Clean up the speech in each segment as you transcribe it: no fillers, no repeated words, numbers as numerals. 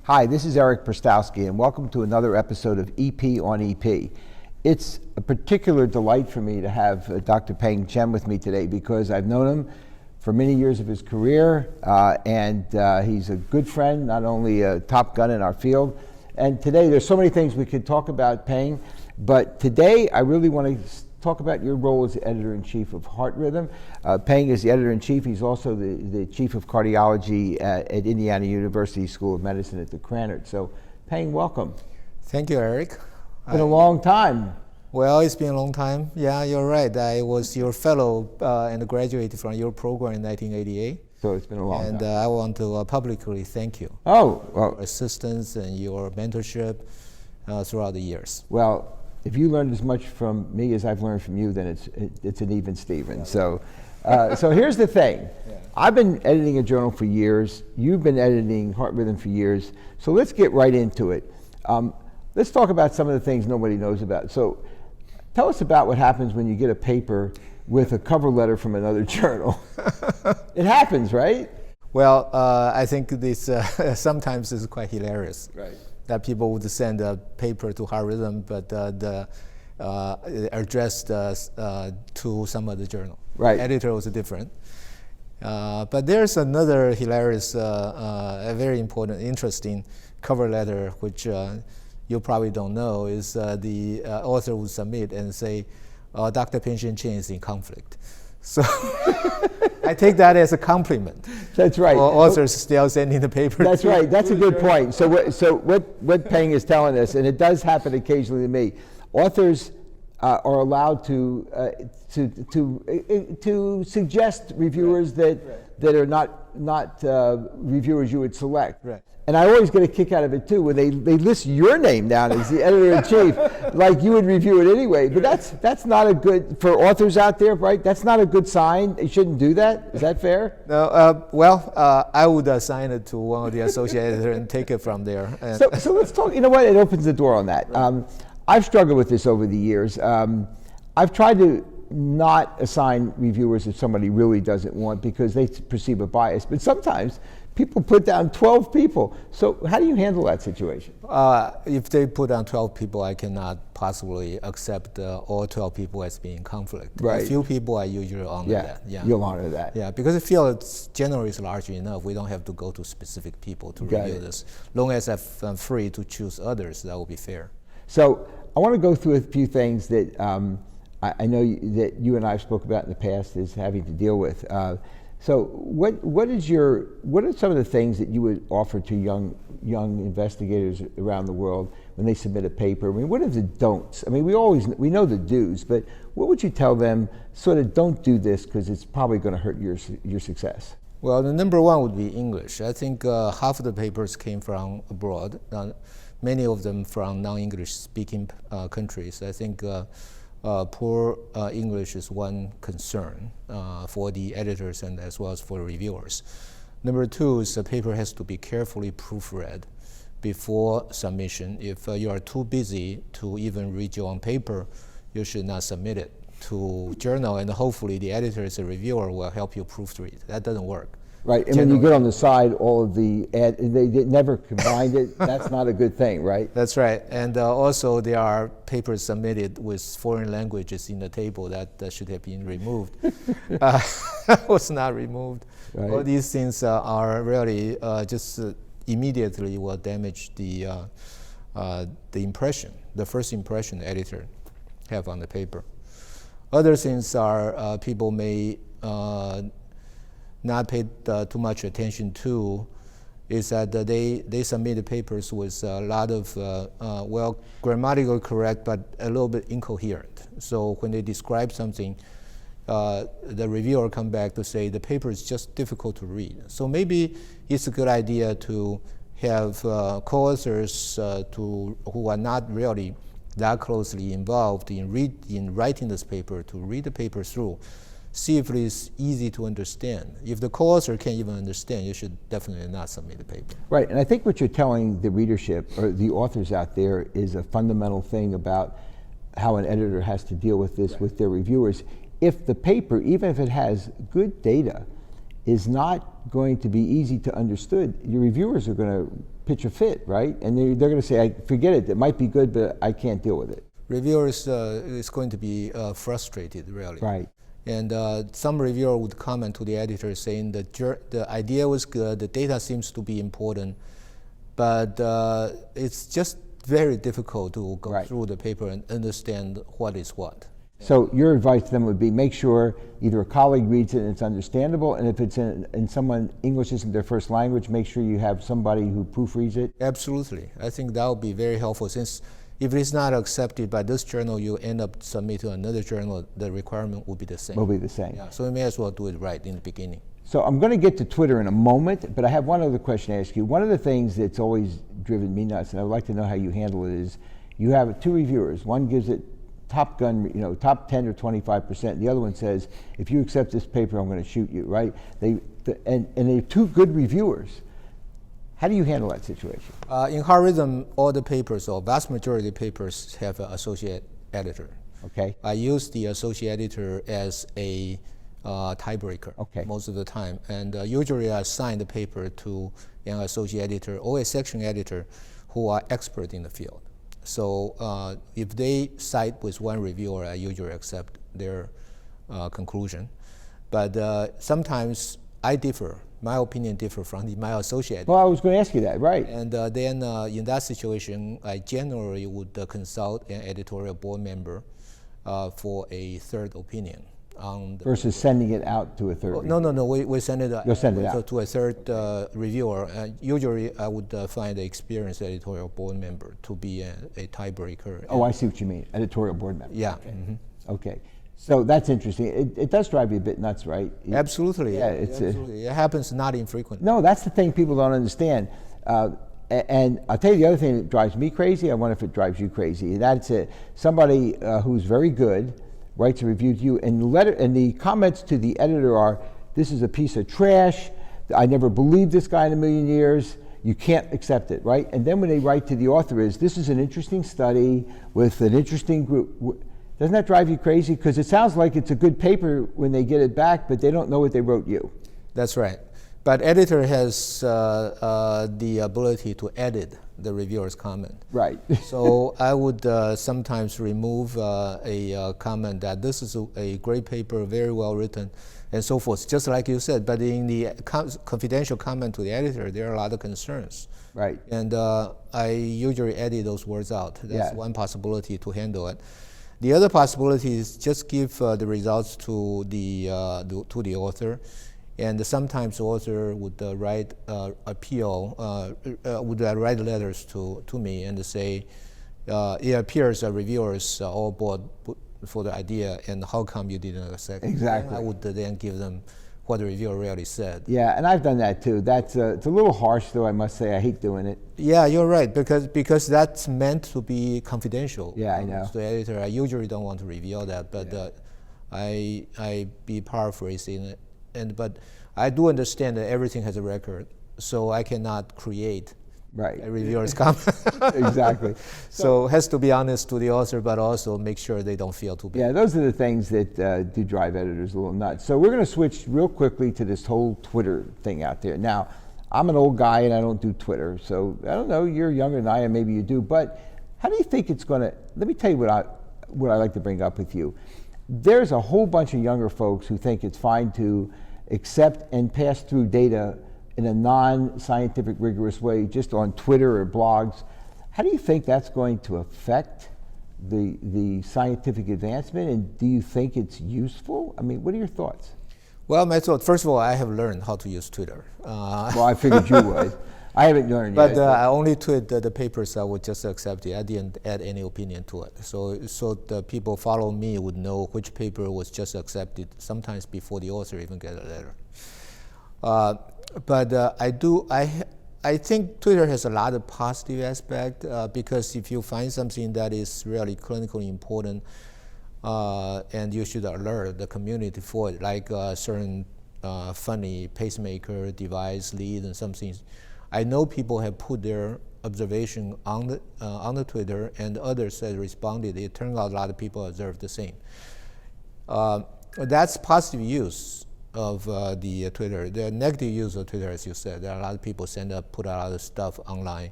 Hi, this is Eric Prystowsky, and welcome to another episode of EP on EP. It's a particular delight for me to have Dr. Peng-Sheng Chen with me today because I've known him for many years of his career, and he's a good friend, not only a top gun in our field. And today, there's so many things we could talk about, Peng, but today I really want to talk about your role as the editor-in-chief of Heart Rhythm. Peng is the editor-in-chief. He's also the chief of cardiology at Indiana University School of Medicine at the Krannert. So, Peng, welcome. Thank you, Eric. It's been a long time. Well, it's been a long time. Yeah, you're right. I was your fellow and graduated from your program in 1988. So it's been a long time. And I want to publicly thank you for your assistance and your mentorship throughout the years. Well, if you learned as much from me as I've learned from you, then it's an even Steven. Yeah. So here's the thing. Yeah. I've been editing a journal for years. You've been editing Heart Rhythm for years. So let's get right into it. Let's talk about some of the things nobody knows about. So tell us about what happens when you get a paper with a cover letter from another journal. It happens, right? Well, I think this sometimes is quite hilarious. Right. That people would send a paper to Heart Rhythm, but addressed to some other journal. Right. The editor was different. But there's another hilarious, a very important, interesting cover letter, which you probably don't know, is the author would submit and say, Dr. Peng-Sheng Chen is in conflict. So I take that as a compliment. That's right. Authors still sending the paper. That's right. That's a good point. So what Peng is telling us, and it does happen occasionally to me, authors are allowed to suggest reviewers that are not reviewers you would select. Right. And I always get a kick out of it too when they list your name down as the editor-in-chief, like you would review it anyway. But that's not a good, for authors out there, right? That's not a good sign. They shouldn't do that. Is that fair? No. I would assign it to one of the associate editors and take it from there. So let's talk. You know what? It opens the door on that. Right. I've struggled with this over the years. I've tried to not assign reviewers if somebody really doesn't want because they perceive a bias. But sometimes people put down 12 people. So how do you handle that situation? If they put down 12 people, I cannot possibly accept all 12 people as being in conflict. Right. A few people, I usually honor that. Yeah, you'll honor that. Yeah, because I feel it's generally is large enough. We don't have to go to specific people to review this. Long as I'm free to choose others, that will be fair. So I want to go through a few things that I know that you and I have spoke about in the past is having to deal with. So what are some of the things that you would offer to young investigators around the world when they submit a paper? I mean, what are the don'ts? I mean, we know the do's, but what would you tell them sort of don't do this because it's probably going to hurt your success? Well, the number one would be English. I think half of the papers came from abroad, many of them from non-English speaking countries. I think poor English is one concern for the editors and as well as for reviewers. Number two is the paper has to be carefully proofread before submission. If you are too busy to even read your own paper, you should not submit it to journal, and hopefully the editor as a reviewer will help you proofread. That doesn't work. Right, and when you get on the side, all of the they never combined it. That's not a good thing, right? That's right, and also there are papers submitted with foreign languages in the table that should have been removed. Was not removed. Right. All these things are really just immediately will damage the impression, the first impression the editor have on the paper. Other things are people may not paid too much attention to is that they submit the papers with a lot of, grammatically correct, but a little bit incoherent. So when they describe something, the reviewer come back to say the paper is just difficult to read. So maybe it's a good idea to have co-authors who are not really that closely involved in writing this paper to read the paper through. See if it is easy to understand. If the co-author can't even understand, you should definitely not submit the paper. Right, and I think what you're telling the readership or the authors out there is a fundamental thing about how an editor has to deal with this with their reviewers. If the paper, even if it has good data, is not going to be easy to understood, your reviewers are going to pitch a fit, right? And they're going to say, forget it, it might be good, but I can't deal with it. Reviewers is going to be frustrated, really. Right. And some reviewer would comment to the editor saying that the idea was good, the data seems to be important, but it's just very difficult to go through the paper and understand what is what. So your advice to them would be make sure either a colleague reads it and it's understandable, and if it's in someone, English isn't their first language, make sure you have somebody who proofreads it. Absolutely. I think that would be very helpful, since if it's not accepted by this journal, you end up submitting to another journal, the requirement will be the same. Will be the same. Yeah, so you may as well do it right in the beginning. So I'm going to get to Twitter in a moment, but I have one other question to ask you. One of the things that's always driven me nuts, and I'd like to know how you handle it, is you have two reviewers. One gives it top gun, top 10 or 25%. The other one says, if you accept this paper, I'm going to shoot you, right? And they're two good reviewers. How do you handle that situation? In Harvardism, all the papers, or vast majority of papers, have an associate editor. Okay. I use the associate editor as a tiebreaker most of the time, and usually I assign the paper to an associate editor or a section editor who are expert in the field. So if they side with one reviewer, I usually accept their conclusion. But sometimes I differ. My opinion differs from my associate. Well, I was going to ask you that, right? And then in that situation, I generally would consult an editorial board member for a third opinion. Versus sending it out to a third reviewer. No, we send it out to a third reviewer. Usually I would find an experienced editorial board member to be a tiebreaker. Oh, I see what you mean, editorial board member. Yeah. Okay. Okay. So that's interesting. It does drive you a bit nuts, right? Absolutely. Yeah, absolutely. It happens not infrequently. No, that's the thing people don't understand. And I'll tell you the other thing that drives me crazy, I wonder if it drives you crazy. That's it. Somebody who's very good writes a review to you, and the comments to the editor are, this is a piece of trash, I never believed this guy in a million years, you can't accept it, right? And then when they write to the author this is an interesting study with an interesting group. Doesn't that drive you crazy? Because it sounds like it's a good paper when they get it back, but they don't know what they wrote you. That's right. But editor has the ability to edit the reviewer's comment. Right. So I would sometimes remove a comment that this is a great paper, very well written, and so forth, just like you said. But in the confidential comment to the editor, there are a lot of concerns. Right. And I usually edit those words out. That's one possibility to handle it. The other possibility is just give the results to the author. And sometimes the author would write write letters to me and say, it appears that reviewers are all board for the idea, and how come you didn't accept it? Exactly. And I would then give them what the reviewer really said. Yeah, and I've done that too. That's it's a little harsh, though, I must say. I hate doing it. Yeah, you're right, because that's meant to be confidential. Yeah, I know. To the editor, I usually don't want to reveal that, but I be paraphrasing it. But I do understand that everything has a record, so I cannot create a reviewer's comment. Exactly. So it has to be honest to the author, but also make sure they don't feel too bad. Yeah, those are the things that do drive editors a little nuts. So we're going to switch real quickly to this whole Twitter thing out there. Now, I'm an old guy and I don't do Twitter, so I don't know, you're younger than I am, maybe you do, but how do you think it's going to, let me tell you what I like to bring up with you. There's a whole bunch of younger folks who think it's fine to accept and pass through data in a non-scientific, rigorous way, just on Twitter or blogs. How do you think that's going to affect the scientific advancement, and do you think it's useful? I mean, what are your thoughts? Well, my thought, first of all, I have learned how to use Twitter. Well, I figured you would. I haven't learned yet. But I only tweet the papers I would just accept it. I didn't add any opinion to it. So the people follow me would know which paper was just accepted, sometimes before the author even get a letter. But I think Twitter has a lot of positive aspect because if you find something that is really clinically important, and you should alert the community for it, like a certain funny pacemaker device lead and some things. I know people have put their observation on the Twitter, and others have responded. It turned out a lot of people observed the same. That's positive use. of the Twitter. The negative use of Twitter, as you said, there are a lot of people put a lot of stuff online,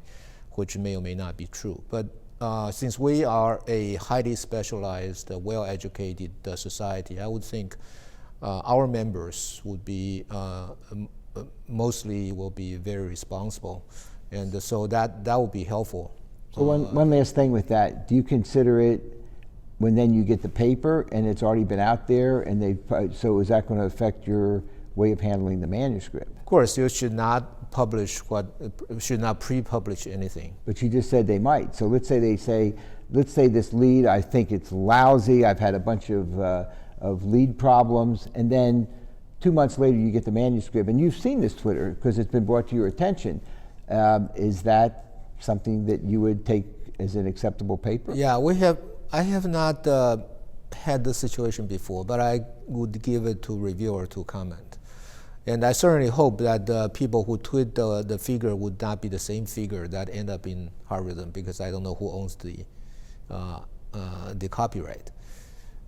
which may or may not be true. But since we are a highly specialized, well-educated society, I would think our members would be mostly will be very responsible, and so that would be helpful. So one last thing with that, do you consider it when then you get the paper and it's already been out there, and so is that going to affect your way of handling the manuscript? Of course, you should not should not pre-publish anything. But you just said they might. So let's say let's say this lead, I think it's lousy, I've had a bunch of lead problems, and then 2 months later you get the manuscript, and you've seen this Twitter because it's been brought to your attention. Is that something that you would take as an acceptable paper? Yeah, I have not had the situation before, but I would give it to reviewer to comment. And I certainly hope that the people who tweet the figure would not be the same figure that end up in Heart Rhythm, because I don't know who owns the copyright.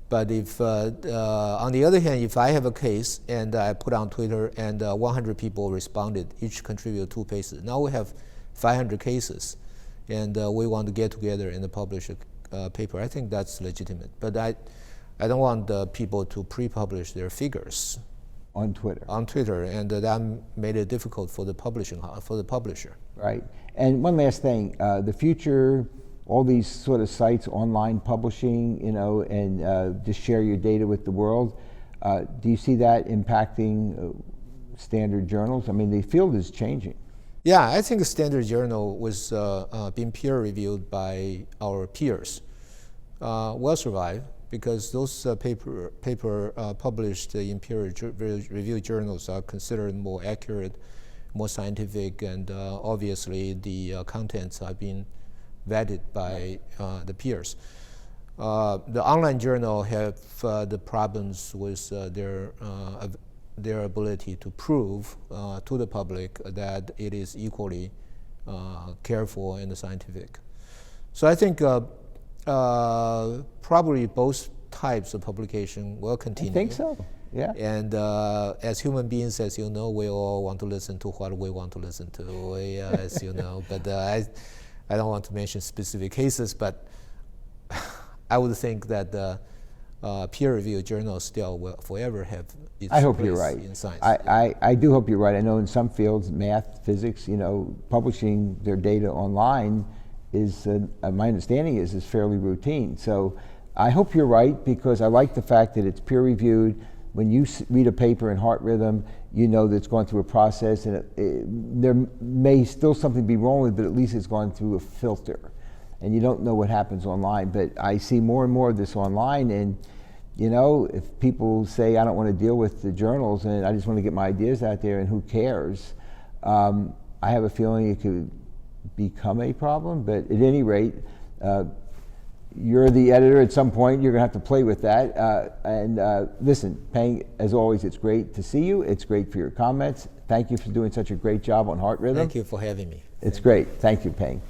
But if, on the other hand, if I have a case and I put on Twitter and 100 people responded, each contributed 2 pages, now we have 500 cases, and we want to get together and publish a paper, I think that's legitimate. But I don't want the people to pre-publish their figures on Twitter. On Twitter, and that made it difficult for the publisher. Right. And one last thing, the future, all these sort of sites, online publishing, and just share your data with the world. Do you see that impacting standard journals? I mean, the field is changing. Yeah, I think a standard journal was being peer reviewed by our peers. Will survive, because those paper published in peer reviewed journals are considered more accurate, more scientific, and obviously the contents are being vetted by the peers. The online journal have the problems with their ability to prove to the public that it is equally careful and scientific. So I think probably both types of publication will continue. I think so, yeah. And as human beings, as you know, we all want to listen to what we want to listen to, as you know. But I don't want to mention specific cases, but I would think that peer-reviewed journals still will forever have its I hope place you're right. in science. I do hope you're right. I know in some fields, math, physics, publishing their data online is, my understanding is fairly routine. So I hope you're right, because I like the fact that it's peer-reviewed. When you read a paper in Heart Rhythm, you know that it's gone through a process, and there may still something be wrong with it, but at least it's gone through a filter. And you don't know what happens online, but I see more and more of this online, and if people say, I don't want to deal with the journals and I just want to get my ideas out there, and who cares, I have a feeling it could become a problem. But at any rate, you're the editor. At some point you're going to have to play with that. Listen, Peng, as always, it's great to see you. It's great for your comments. Thank you for doing such a great job on Heart Rhythm. Thank you for having me. It's great. Thank you, Peng.